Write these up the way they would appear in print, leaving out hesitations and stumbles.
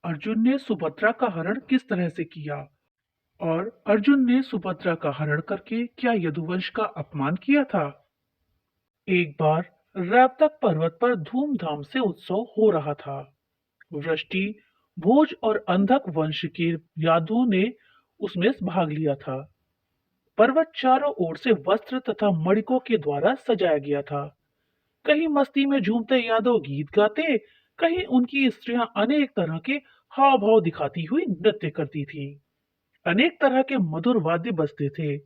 अर्जुन ने सुभद्रा का हरण किस तरह से किया और अर्जुन ने सुभद्रा का हरण करके क्या यदुवंश का अपमान किया था। एक बार रैवतक पर्वत पर धूमधाम से उत्सव हो रहा था। वृष्टि, भोज और अंधक वंश के यादवों ने उसमें भाग लिया था। पर्वत चारों ओर से वस्त्र तथा मणिकों के द्वारा सजाया गया था। कहीं मस्ती में झूमते यादव गीत गाते, कहीं उनकी स्त्रियां अनेक तरह के हाव भाव दिखाती हुई नृत्य करती थी। अनेक तरह के मधुर वाद्य बजते थे,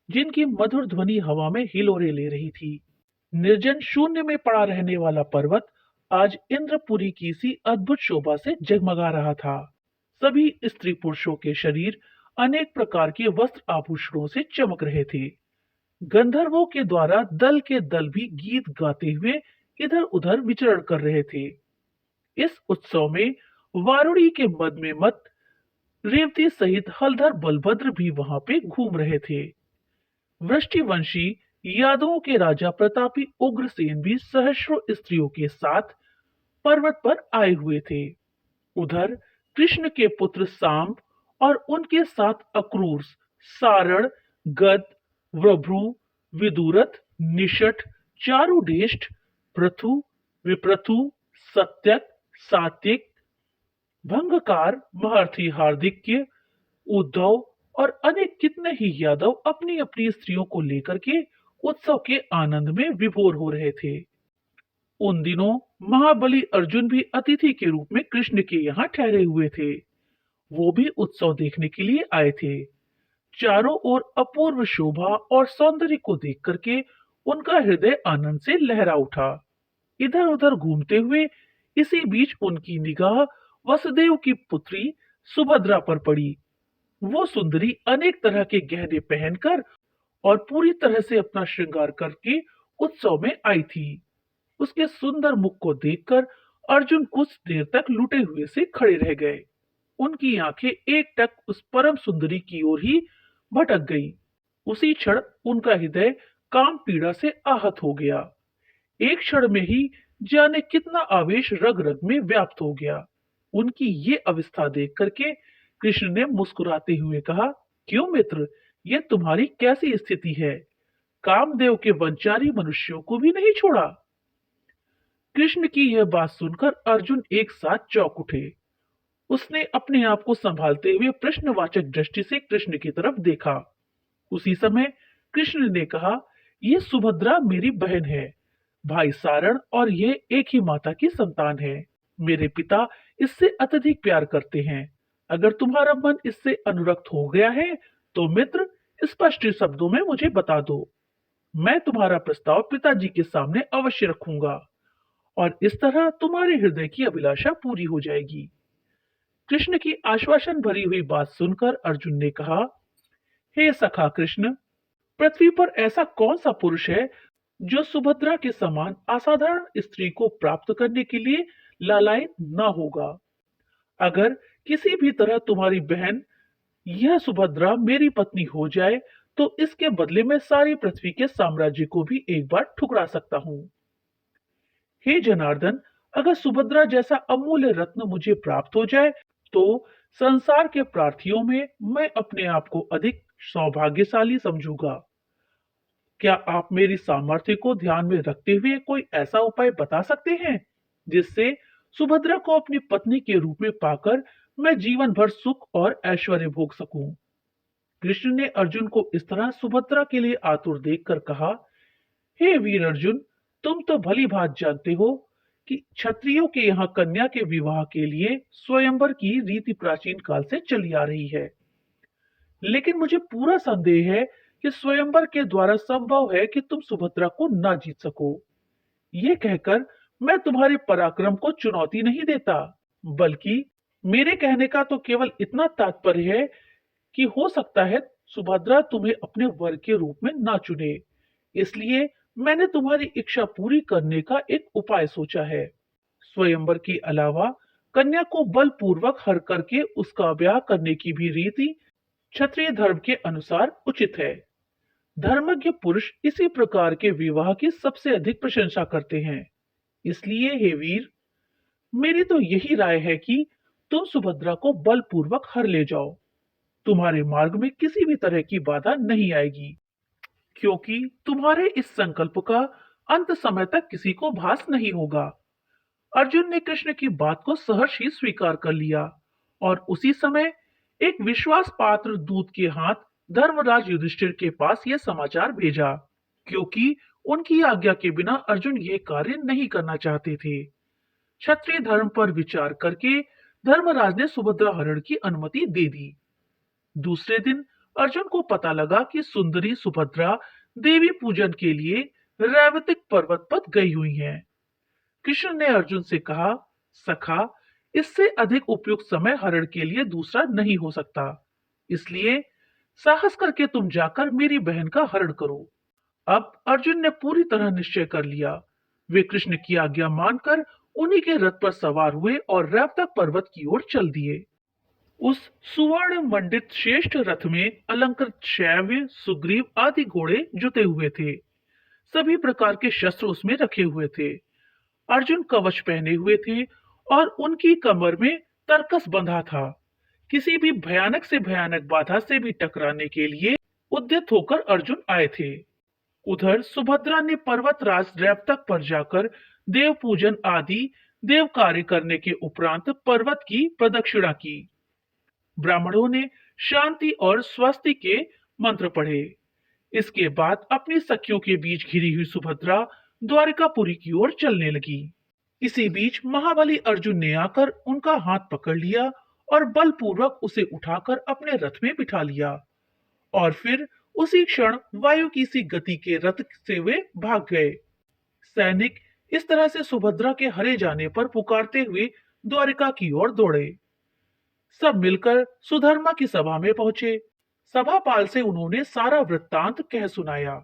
जिनकी मधुर ध्वनि हवा में हिलोरे ले रही थी। निर्जन शून्य में पड़ा रहने वाला पर्वत आज इंद्रपुरी की सी अद्भुत शोभा से जगमगा रहा था। सभी स्त्री पुरुषों के शरीर अनेक प्रकार के वस्त्र आभूषणों से चमक रहे थे। गंधर्वों के दल भी गीत गाते हुए इधर उधर विचरण कर रहे थे। इस उत्सव में वारुणी के मद में मत रेवती सहित हलधर बलभद्र भी वहां पे घूम रहे थे। वृष्टिवंशी यादवों के राजा प्रतापी उग्रसेन भी सहस्रों स्त्रियों के साथ पर्वत पर आए हुए थे। उधर कृष्ण के पुत्र सांब और उनके साथ अक्रूर, सारण, गद, वृभ्रु, विदुरथ, निषठ, चारुडेष्ट, पृथु, विप्रथु, सत्यक, सात्विक, भंगकार, महर्षि हार्दिक्य, उद्धव और अनेक कितने ही यादव अपनी अपनी स्त्रियों को लेकर के उत्सव के आनंद में विभोर हो रहे थे। उन दिनों महाबली अर्जुन भी अतिथि के रूप में कृष्ण के यहाँ ठहरे हुए थे। वो भी उत्सव देखने के लिए आए थे। चारों ओर अपूर्व शोभा और सौंदर्य को देख करके उनका हृदय आनंद से लहरा उठा। इधर उधर घूमते हुए इसी बीच उनकी निगाह वसुदेव की पुत्री सुभद्रा पर पड़ी। वो सुंदरी अनेक तरह के गहने पहनकर और पूरी तरह से अपना श्रृंगार करके उत्सव में आई थी। उसके सुंदर मुख को देखकर अर्जुन कुछ देर तक लुटे हुए से खड़े रह गए। उनकी आंखें एकटक उस परम सुंदरी की ओर ही भटक गई। उसी क्षण उनका हृदय काम पीड़ा से आहत हो गया। एक क्षण में ही जाने कितना आवेश रग रग में व्याप्त हो गया। उनकी ये अवस्था देख करके कृष्ण ने मुस्कुराते हुए कहा, क्यों मित्र, ये तुम्हारी कैसी स्थिति है? कामदेव के वंचारी मनुष्यों को भी नहीं छोड़ा। कृष्ण की यह बात सुनकर अर्जुन एक साथ चौंक उठे। उसने अपने आप को संभालते हुए प्रश्नवाचक दृष्टि से कृष्ण की तरफ देखा। उसी समय कृष्ण ने कहा, यह सुभद्रा मेरी बहन है। भाई सारण और ये एक ही माता की संतान है। मेरे पिता इससे अत्यधिक प्यार करते हैं। अगर तुम्हारा मन इससे अनुरक्त हो गया है तो मित्र, स्पष्ट शब्दों में मुझे बता दो। मैं तुम्हारा प्रस्ताव पिताजी के सामने अवश्य रखूंगा और इस तरह तुम्हारे हृदय की अभिलाषा पूरी हो जाएगी। कृष्ण की आश्वासन भरी हुई बात सुनकर अर्जुन ने कहा, हे सखा कृष्ण, पृथ्वी पर ऐसा कौन सा पुरुष है जो सुभद्रा के समान असाधारण स्त्री को प्राप्त करने के लिए लालायित न होगा। अगर किसी भी तरह तुम्हारी बहन यह सुभद्रा मेरी पत्नी हो जाए तो इसके बदले में सारी पृथ्वी के साम्राज्य को भी एक बार ठुकरा सकता हूँ। हे जनार्दन, अगर सुभद्रा जैसा अमूल्य रत्न मुझे प्राप्त हो जाए तो संसार के प्रार्थियों में मैं अपने आप को अधिक सौभाग्यशाली समझूंगा। क्या आप मेरी सामर्थ्य को ध्यान में रखते हुए कोई ऐसा उपाय बता सकते हैं जिससे सुभद्रा को अपनी पत्नी के रूप में पाकर मैं जीवन भर सुख और ऐश्वर्य भोग सकूं? कृष्ण ने अर्जुन को इस तरह सुभद्रा के लिए आतुर देखकर कहा, हे वीर अर्जुन, तुम तो भली भांति जानते हो कि क्षत्रियों के यहाँ कन्या के विवाह के लिए स्वयंवर की रीति प्राचीन काल से चली आ रही है। लेकिन मुझे पूरा संदेह है कि स्वयंवर के द्वारा संभव है कि तुम सुभद्रा को ना जीत सको। ये कहकर मैं तुम्हारे पराक्रम को चुनौती नहीं देता, बल्कि मेरे कहने का तो केवल इतना तात्पर्य है कि हो सकता है सुभद्रा तुम्हें अपने वर के रूप में ना चुने। इसलिए मैंने तुम्हारी इच्छा पूरी करने का एक उपाय सोचा है। स्वयंवर के अलावा कन्या को बलपूर्वक हर करके उसका ब्याह करने की भी रीति क्षत्रिय धर्म के अनुसार उचित है। धर्मज्ञ पुरुष इसी प्रकार के विवाह की सबसे अधिक प्रशंसा करते हैं। इसलिए हे वीर, मेरी तो यही राय है कि तुम सुभद्रा को बलपूर्वक हर ले जाओ। तुम्हारे मार्ग में किसी भी तरह की बाधा नहीं आएगी, क्योंकि तुम्हारे इस संकल्प का अंत समय तक किसी को भास नहीं होगा। अर्जुन ने कृष्ण की बात को सहर्ष ही स्वीकार कर लिया और उसी समय एक विश्वास पात्र दूत के हाथ धर्मराज युधिष्ठिर के पास यह समाचार भेजा, क्योंकि उनकी आज्ञा के बिना अर्जुन ये कार्य नहीं करना चाहते थे। क्षत्रिय धर्म पर विचार करके धर्मराज ने सुभद्रा हरण की अनुमति दे दी। दूसरे दिन अर्जुन को पता लगा कि सुंदरी सुभद्रा देवी पूजन के लिए रैवतिक पर्वत पर गई हुई हैं। कृष्ण ने अर्जुन से कहा, सखा, इससे अधिक उपयुक्त समय हरण के लिए दूसरा नहीं हो सकता, इसलिए साहस करके तुम जाकर मेरी बहन का हरण करो। अब अर्जुन ने पूरी तरह निश्चय कर लिया। वे कृष्ण की आज्ञा मानकर उन्हीं के रथ पर सवार हुए और रैवतक पर्वत की ओर चल दिए। उस सुवर्ण मंडित श्रेष्ठ रथ में अलंकृत शैव्य, सुग्रीव आदि घोड़े जुते हुए थे। सभी प्रकार के शस्त्र उसमें रखे हुए थे। अर्जुन कवच पहने हुए थे और उनकी कमर में तरकस बंधा था। किसी भी भयानक से भयानक बाधा से भी टकराने के लिए उद्यत होकर अर्जुन आए थे। उधर सुभद्रा ने पर्वतराज रैवतक पर जाकर देव पूजन आदि देव कार्य करने के उपरांत पर्वत की प्रदक्षिणा की। ब्राह्मणों ने शांति और स्वस्ति के मंत्र पढ़े। इसके बाद अपनी सखियों के बीच घिरी हुई सुभद्रा द्वारिकापुरी की ओर चलने लगी। इसी बीच महाबली अर्जुन ने आकर उनका हाथ पकड़ लिया और बलपूर्वक उसे उठाकर अपने रथ में बिठा लिया और फिर उसी क्षण वायु की सी गति के रथ से वे भाग गए। सैनिक इस तरह से सुभद्रा के हरे जाने पर पुकारते हुए द्वारिका की ओर दौड़े। सब मिलकर सुधर्मा की सभा में पहुंचे। सभापाल से उन्होंने सारा वृत्तांत कह सुनाया।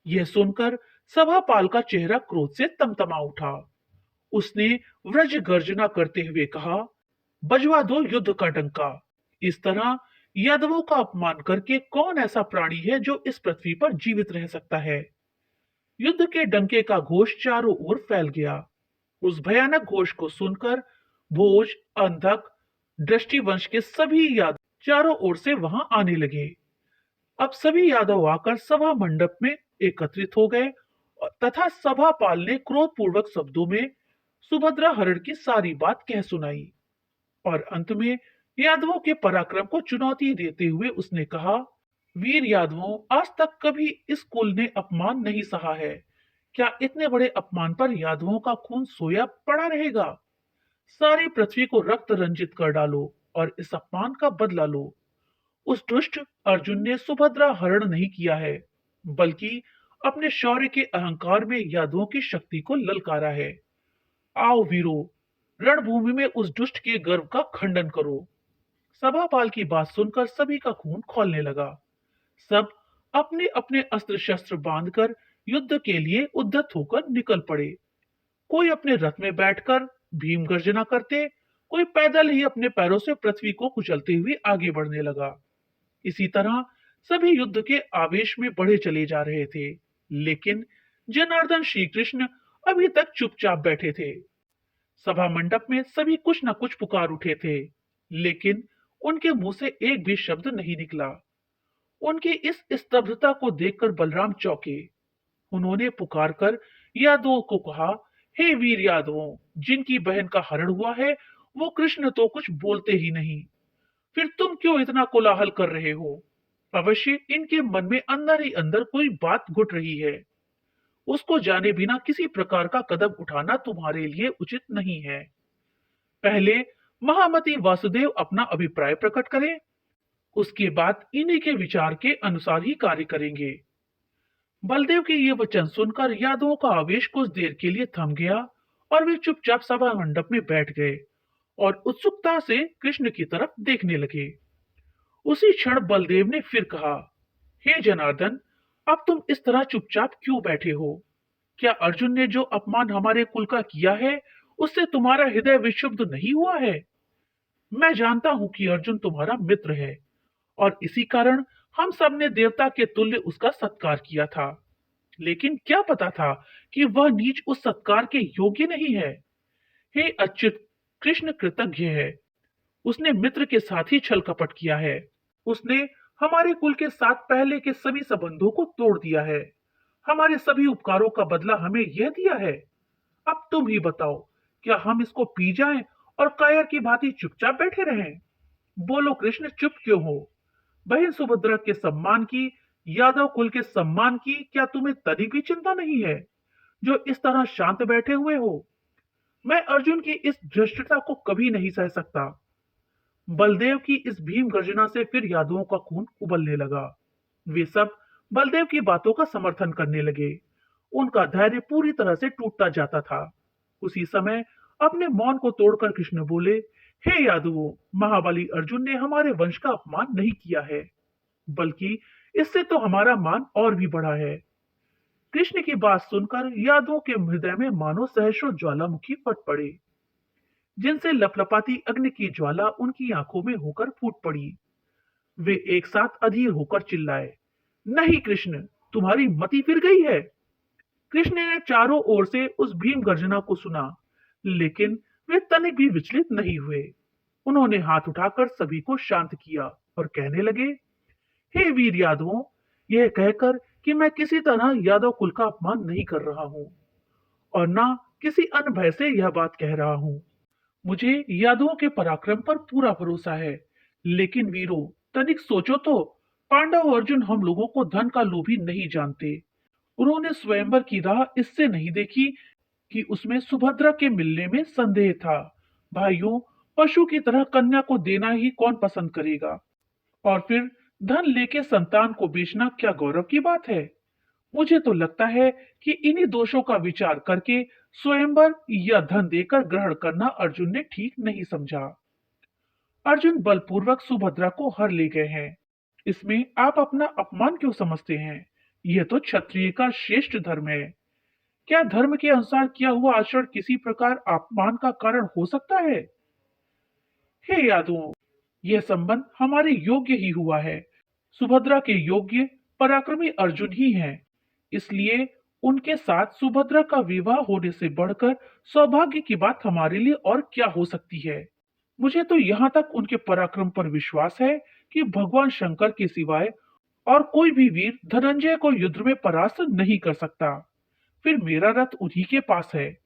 यह सुनकर सभापाल का चेहरा क्रोध से तमतमा उठा। उसने व्रज गर्जना करते हुए कहा, बजवा दो युद्ध का डंका। इस तरह यादवों का अपमान करके कौन ऐसा प्राणी है जो इस पृथ्वी पर जीवित रह सकता है। युद्ध के डंके का घोष चारों ओर फैल गया। उस भयानक घोष को सुनकर भोज, अंधक, दृष्टिवंश के सभी यादव चारों ओर से वहां आने लगे। अब सभी यादव आकर सभा मंडप में एकत्रित हो गए तथा सभापाल ने क्रोधपूर्वक शब्दों में सुभद्रा हरण की सारी बात कह सुनाई और अंत में यादवों के पराक्रम को चुनौती देते हुए उसने कहा, वीर यादवों, आज तक कभी इस कुल ने अपमान नहीं सहा है। क्या इतने बड़े अपमान पर यादवों का खून सोया पड़ा रहेगा? सारी पृथ्वी को रक्त रंजित कर डालो और इस अपमान का बदला लो। उस दुष्ट अर्जुन ने सुभद्रा हरण नहीं किया है, बल्कि अपने शौर्य के अहंकार में यादवों की शक्ति को ललकारा है। आओ वीरो, रणभूमि में उस दुष्ट के गर्व का खंडन करो। सभापाल की बात सुनकर सभी का खून खौलने लगा। सब अपने अपने अस्त्र शस्त्र बांधकर युद्ध के लिए उद्यत होकर निकल पड़े। कोई अपने रथ में बैठकर भीम गर्जना करते, कोई पैदल ही अपने पैरों से पृथ्वी को कुचलते हुए आगे बढ़ने लगा। इसी तरह सभी युद्ध के आवेश में बढ़े चले जा रहे थे, लेकिन जनार्दन श्री कृष्ण अभी तक चुपचाप बैठे थे। सभा मंडप में सभी कुछ न कुछ पुकार उठे थे, लेकिन उनके मुंह से एक भी शब्द नहीं निकला। उनकी इस स्तब्धता को देखकर बलराम चौंके। उन्होंने पुकार कर यादवों को कहा, हे वीर यादवों, जिनकी बहन का हरण हुआ है वो कृष्ण तो कुछ बोलते ही नहीं, फिर तुम क्यों इतना कोलाहल कर रहे हो? अवश्य इनके मन में अंदर ही अंदर कोई बात घुट रही है। उसको जाने बिना किसी प्रकार का कदम उठाना तुम्हारे लिए उचित नहीं है। पहले महामती वासुदेव अपना अभिप्राय प्रकट करें, उसके बाद इन्हीं के विचार के अनुसार ही कार्य करेंगे। बलदेव के ये वचन सुनकर यादवों का आवेश कुछ देर के लिए थम गया और वे चुपचाप सभा मंडप में बैठ गए और उत्सुकता से कृष्ण की तरफ देखने लगे। उसी क्षण बलदेव ने फिर कहा, हे जनार्दन, अब तुम इस तरह चुपचाप क्यों बैठे हो? क्या अर्जुन ने जो अपमान हमारे कुल का किया है उससे तुम्हारा हृदय विक्षुब्ध नहीं हुआ है? मैं जानता हूं कि अर्जुन तुम्हारा मित्र है और इसी कारण हम सब ने देवता के तुल्य उसका सत्कार किया था, लेकिन क्या पता था कि वह नीच उस सत्कार के योग्य नहीं है। हे अच्युत, कृष्ण कृतज्ञ है। उसने मित्र के साथ ही छल कपट किया है। उसने हमारे कुल के साथ पहले के सभी संबंधों को तोड़ दिया है। हमारे सभी उपकारों का बदला हमें यह दिया है। अब तुम ही बताओ, क्या हम इसको पी जाएं और कायर की भांति चुपचाप बैठे रहें? बोलो कृष्ण, चुप क्यों हो? बहन सुभद्रा के सम्मान की, यादव कुल के सम्मान की क्या तुम्हें तनिक भी चिंता नहीं है, जो इस तरह शांत बैठे हुए हो? मैं अर्जुन की इस धृष्टता को कभी नहीं सह सकता। बलदेव की इस भीम गर्जना से फिर यादवों का खून उबलने लगा। वे सब बलदेव की बातों का समर्थन करने लगे। उनका धैर्य पूरी तरह से टूटता जाता था। उसी समय अपने मौन को तोड़कर कृष्ण बोले, हे यादवों, महाबली अर्जुन ने हमारे वंश का अपमान नहीं किया है, बल्कि इससे तो हमारा मान और भी बढ़ा है। कृष्ण की बात सुनकर यादवों के हृदय में मानो सहस्रों ज्वालामुखी फट पड़े, जिनसे लपलपाती अग्नि की ज्वाला उनकी आंखों में होकर फूट पड़ी। वे एक साथ अधीर होकर चिल्लाए, नहीं कृष्ण, तुम्हारी मति फिर गई है। कृष्ण ने चारों ओर से उस भीम गर्जना को सुना, लेकिन वे तनिक भी विचलित नहीं हुए। उन्होंने हाथ उठाकर सभी को शांत किया और कहने लगे, हे वीर यादवों, यह कहकर कि मैं किसी तरह यादव कुल का अपमान नहीं कर रहा हूं और ना किसी अन्य भय से यह बात कह रहा हूं। मुझे यादवों के पराक्रम पर पूरा भरोसा है, लेकिन वीरों, तनिक सोचो तो, पांडव और अर्जुन हम लोगों को धन का लोभी नहीं जानते। उन्होंने स्वयंवर की राह इससे नहीं देखी कि उसमें सुभद्रा के मिलने में संदेह था। भाइयों, पशु की तरह कन्या को देना ही कौन पसंद करेगा? और फिर धन लेके संतान को बेचना क्या गौरव की बात है? मुझे तो लगता है कि इन्हीं दोषों का विचार करके स्वयंवर या धन देकर ग्रहण करना अर्जुन ने ठीक नहीं समझा। अर्जुन बलपूर्वक सुभद्रा को हर ले गए हैं। इसमें आप अपना अपमान क्यों समझते हैं? यह तो क्षत्रिय का श्रेष्ठ धर्म है। क्या धर्म के अनुसार किया हुआ आचरण किसी प्रकार अपमान का कारण हो सकता है? हे यादवों, यह संबंध हमारे योग्य ही हुआ है। सुभद्रा के योग्य पराक्रमी अर्जुन ही हैं। इसलिए उनके साथ सुभद्रा का विवाह होने से बढ़कर सौभाग्य की बात हमारे लिए और क्या हो सकती है। मुझे तो यहाँ तक उनके पराक्रम पर विश्वास है कि भगवान शंकर के सिवाय और कोई भी वीर धनंजय को युद्ध में परास्त नहीं कर सकता। फिर मेरा रथ उन्हीं के पास है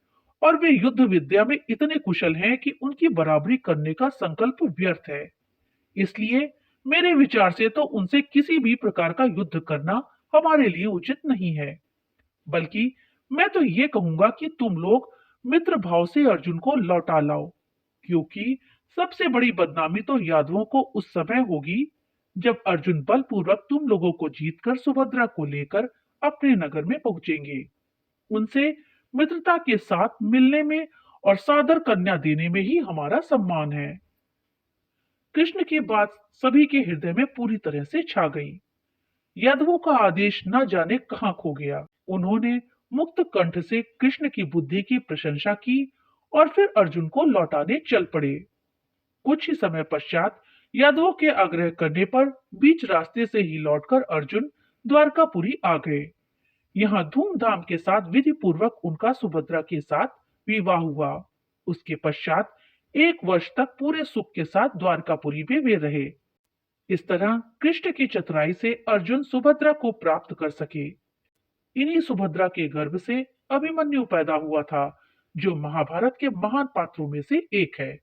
और वे युद्ध विद्या में इतने कुशल हैं कि उनकी बराबरी करने का संकल्प व्यर्थ है। इसलिए मेरे विचार से तो उनसे किसी भी प्रकार का युद्ध करना हमारे लिए उचित नहीं है। बल्कि मैं तो ये कहूंगा कि तुम लोग मित्र भाव से अर्जुन को लौटा लाओ, क्योंकि सबसे बड़ी बदनामी तो यादवों को उस समय होगी जब अर्जुन बलपूर्वक तुम लोगों को जीतकर सुभद्रा को लेकर अपने नगर में पहुंचेंगे। उनसे मित्रता के साथ मिलने में और सादर कन्या देने में ही हमारा सम्मान है। कृष्ण की बात सभी के हृदय में पूरी तरह से छा गई। यादवों का आदेश न जाने कहां खो गया। उन्होंने मुक्त कंठ से कृष्ण की बुद्धि की प्रशंसा की और फिर अर्जुन को लौटाने चल पड़े। कुछ ही समय पश्चात यादवों के आग्रह करने पर बीच रास्ते से ही लौटकर अर्जुन द्वारकापुरी आ गए। यहाँ धूमधाम के साथ विधि पूर्वक उनका सुभद्रा के साथ विवाह हुआ। उसके पश्चात 1 वर्ष तक पूरे सुख के साथ द्वारकापुरी में वे रहे। इस तरह कृष्ण की चतुराई से अर्जुन सुभद्रा को प्राप्त कर सके। इन्हीं सुभद्रा के गर्भ से अभिमन्यु पैदा हुआ था, जो महाभारत के महान पात्रों में से एक है।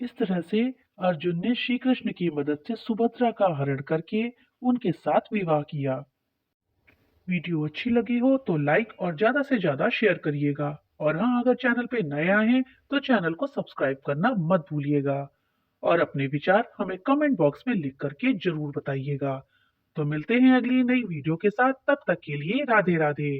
इस तरह से अर्जुन ने श्री कृष्ण की मदद से सुभद्रा का हरण करके उनके साथ विवाह किया। वीडियो अच्छी लगी हो तो लाइक और ज्यादा से ज्यादा शेयर करिएगा। और हाँ, अगर चैनल पे नए आए हैं तो चैनल को सब्सक्राइब करना मत भूलिएगा। और अपने विचार हमें कमेंट बॉक्स में लिख करके जरूर बताइएगा। तो मिलते हैं अगली नई वीडियो के साथ, तब तक के लिए राधे राधे।